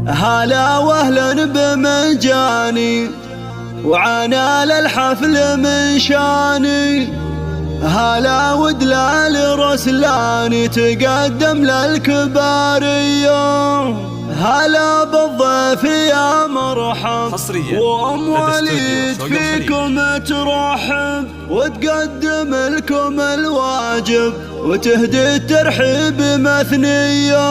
هلا واهلا بمجاني وعنا للحفل من شاني. هلا ودلال رسلاني تقدم للكبارية. هلا بالضيف يا مرحب وام وليد فيكم ترحب وتقدم لكم الواجب وتهدي الترحيب مثنية.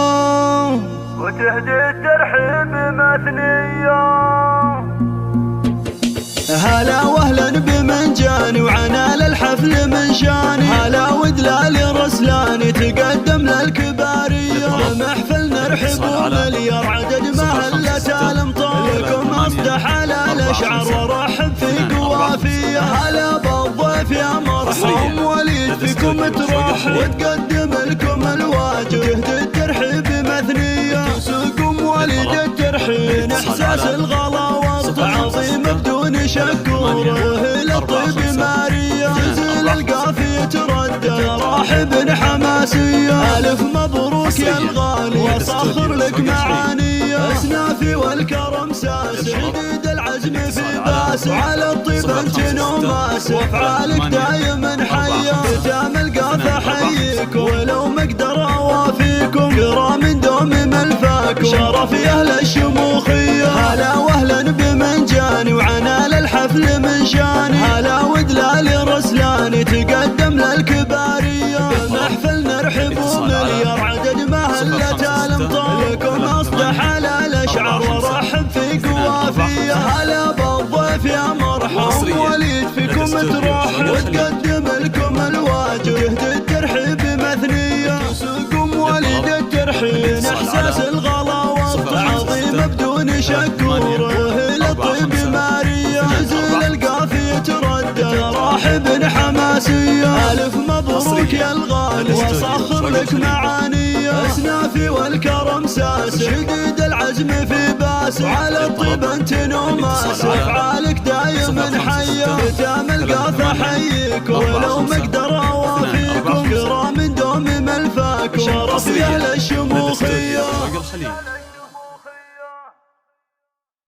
هلا واهلا بمنجاني وعنا للحفل من شاني. هلا ودلال رسلاني تقدم للكبارية. محفل نرحب ومليار عدد ما هلت الامطار. لكم اصدح على الاشعار ورحب في قوافية. هلا بالضيف يا مرحب وليد فيكم ترحب وتقدم لكم الواجب تهدي الترحيب مثنية. سوقم وليد الترحين احساس الغلا والتعظيم بدون شكوره للطيب ماريا. تنزل القافية تردد راحب حماسية. الف مبروك يا الغالي وصخر لك معانية. اسنافي والكرم ساس شديد العزم في باس. على الطيب انت نوماس وافعالك دايما حية. ختام القافة حييكم ولو مقدر اوافيكم. كرام دوم ملفاكم شرف اهل الشموخية. هلا واهلا بمنجاني وعنا للحفل من شاني. هلا ودلال رسلاني تقدم للكبارية. محفل نرحب ومليار عدد ما هلت الامطار. لكم اصدح على الاشعار ورحب في قوافية. هلا بالضيف يا مرحب وليد فيكم ترحب وتقدم لكم الواجب تهدي الترحيب مثنية. سوقم وليد الترحين احساس الغلا والتعظيم بدون شكوره للطيب ماريا. نزل القافية تردد راحب حماسية. الف مبروك يا الغالي وصخر لك معانية. اسنافي والكرم ساس شديد العزم في باس. على الطيب انت نوماس افعالك دايما حية. ختام القافة حييك ولو مقدر